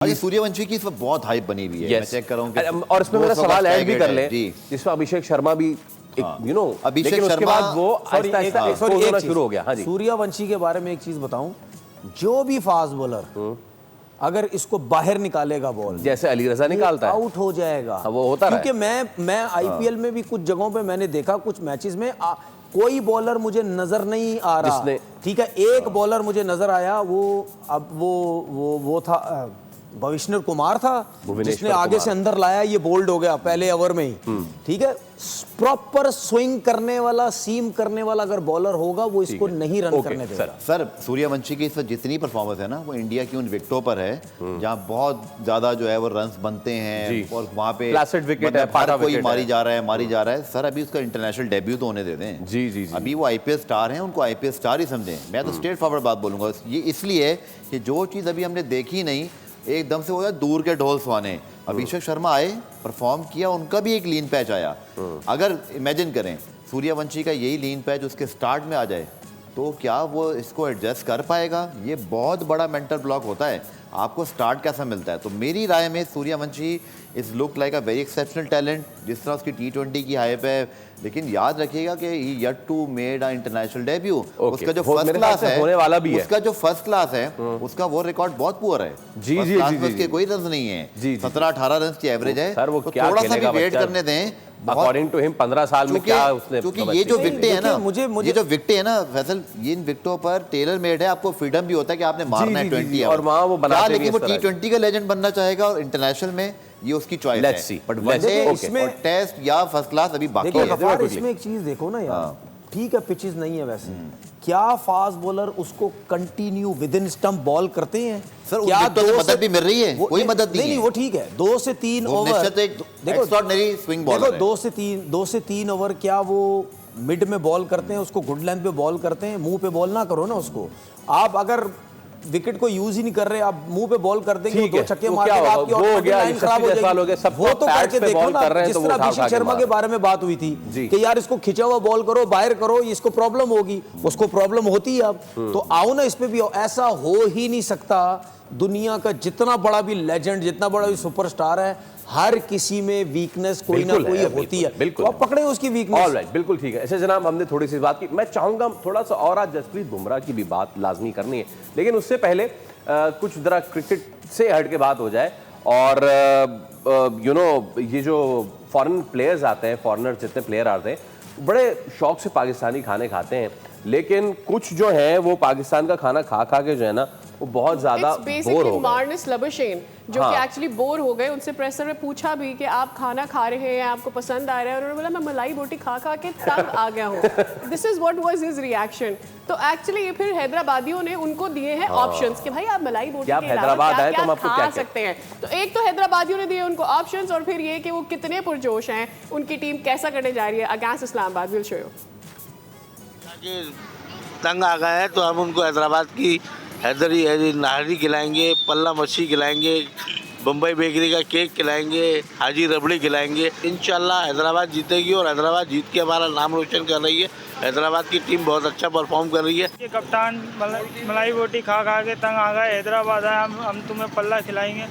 अभी सूर्यवंशी की इस वक्त बहुत हाइप बनी हुई है। मैं चेक कर रहा हूं और इसमें मेरा सवाल ऐड भी कर ले, जिसमें अभिषेक शर्मा भी अभिषेक शर्मा वो आहिस्ता होना शुरू हो गया। हाँ जी, सूर्यवंशी के बारे में एक चीज बताऊं, जो भी फास्ट बॉलर अगर इसको बाहर निकालेगा बॉल, जैसे अली रजा निकालता है, आउट हो जाएगा। वो होता है, क्योंकि मैं आईपीएल में भी कुछ जगहों पे मैंने देखा, कुछ मैचेस में कोई बॉलर मुझे नजर नहीं आ रहा। ठीक है, एक बॉलर मुझे नजर आया, वो था भविष्णर कुमार था, जिसने आगे से अंदर लाया, ये बोल्ड हो गया पहले ओवर में ही। ठीक है, प्रॉपर स्विंग करने वाला, सीम करने वाला अगर बॉलर होगा, वो इसको नहीं रन करने देगा। सर सूर्यवंशी की इस वक्त जितनी परफॉर्मेंस है ना, वो इंडिया की उन विकेटों पर है जहां बहुत ज्यादा जो है वो रन्स बनते हैं और वहां पे विकेट है, हर कोई मारी जा रहा है। सर अभी उसका इंटरनेशनल डेब्यू तो होने दे दें। जी, अभी वो आईपीएल स्टार हैं, उनको आईपीएल स्टार ही समझें। मैं तो स्ट्रेट फॉरवर्ड बात बोलूंगा, ये इसलिए कि जो चीज़ अभी हमने देखी नहीं, एकदम से हो गया दूर के ढोल सुहाने। अभिषेक शर्मा आए, परफॉर्म किया, उनका भी एक लीन पैच आया। अगर इमेजिन करें सूर्यवंशी का यही लीन पैच उसके स्टार्ट में आ जाए, तो क्या वो इसको एडजस्ट कर पाएगा? ये बहुत बड़ा मेंटल ब्लॉक होता है। आपको स्टार्ट कैसा मिलता है? तो मेरी राय में Suryavanshi is look like a very exceptional talent. जिस तरह उसकी T20 की हाइप है, लेकिन याद रखिएगा कि he yet to made a international debut. उसका जो फर्स्ट क्लास है, होने वाला भी है, उसका जो फर्स्ट क्लास है, उसका वो रिकॉर्ड बहुत पुअर है। जी, उसके कोई रन नहीं है, 17-18 रन की एवरेज है। सर वो तो क्या थोड़ा सा भी खेलेगा वेट बच्चा? करने दें। अकॉर्डिंग टू हिम 15 साल में क्या उसने, क्योंकि ये जो विकेटें हैं ना, मुझे ये जो विकेटें हैं ना फैसल, ये इन विकेटों पर टेलर मेड है। आपको फ्रीडम भी होता है कि आपने मारना है 20 और वहां वो बनाते, लेकिन वो T20 का लेजेंड बनना चाहेगा और इंटरनेशनल में ये उसकी चॉइस है। बट वनडे और टेस्ट या फर्स्ट क्लास अभी बाकी है। इसमें एक चीज देखो ना यार, ठीक है पिचेस नहीं है वैसे, क्या फास्ट बॉलर उसको continue with in stump ball करते हैं? सर क्या तो मदद भी मिल रही है? कोई मदद नहीं है। वो ठीक है, 2 से 3 ओवर, देखो एक्स्ट्राऑर्डिनरी स्विंग बॉलर है। 2 से 3 ओवर क्या वो मिड में बॉल करते हैं, उसको गुड लेंथ पे बॉल करते हैं? मुंह पे बॉल ना करो ना उसको। आप अगर विकेट को यूज ही नहीं कर रहे, आप मुंह पे बॉल कर देंगे, 2 छक्के मार देंगे, आपकी ऑटोमेटिक लाइन खराब हो जाएगी। वो तो करके देखो ना, जिस तरह अभिषेक शर्मा के बारे में बात हुई थी कि यार इसको खिंचा हुआ बॉल करो, बाहर करो, इसको प्रॉब्लम होगी। उसको प्रॉब्लम होती है अब, तो आओ ना इस पे भी। ऐसा हो ही नहीं सकता। दुनिया का जितना बड़ा भी लेजेंड, जितना बड़ा भी सुपरस्टार है, हर किसी में वीकनेस कोई ना कोई होती है। बिल्कुल, तो आप पकड़े उसकी वीकनेस। ऑलराइट, बिल्कुल ठीक है। ऐसे जनाब, हमने थोड़ी सी बात की, मैं चाहूंगा थोड़ा सा और आज जसप्रीत बुमराह की भी बात लाजमी करनी है, लेकिन उससे पहले कुछ जरा क्रिकेट से हट के बात हो जाए। और ये जो फॉरेन प्लेयर्स आते हैं, फॉरेनर जितने प्लेयर आते हैं, बड़े शौक से पाकिस्तानी खाने खाते हैं, लेकिन कुछ जो है वो पाकिस्तान का खाना खा खा के जो है ना, वो बहुत ज्यादा बोर हो गए। जो कि एक्चुअली बोर हो गए। उनसे प्रेसर में पूछा भी कि आप खाना खा रहे हैं, आपको पसंद आ रहा है, और उन्होंने बोला मैं मलाई बोटी खा खा के तंग आ गया हूँ। This is what was his reaction. तो एक्चुअली ये फिर हैदराबादियों ने उनको दिए हैं ऑप्शंस कि भाई आप मलाई बोटी के अलावा क्या खा सकते हैं। तो एक तो हैदराबादियों ने दिए उनको ऑप्शंस, और फिर ये कि वो कितने पुरजोश हैं, उनकी टीम कैसा करने जा रही है against Islamabad. Will show you. तंग आ गए हैं तो हम उनको हैदराबाद की हैदरी नाहरी खिलाएंगे, पल्ला मच्छी खिलाएंगे, बम्बई बेकरी का केक खिलाएंगे, हाजी रबड़ी खिलाएंगे। इंशाल्लाह हैदराबाद जीतेगी और हैदराबाद जीत के हमारा नाम रोशन कर रही है। हैदराबाद की टीम बहुत अच्छा परफॉर्म कर रही है। ये कप्तान मलाई बोटी खा खा के तंग आ गए, हैदराबाद आए, हम तुम्हें पल्ला खिलाएंगे।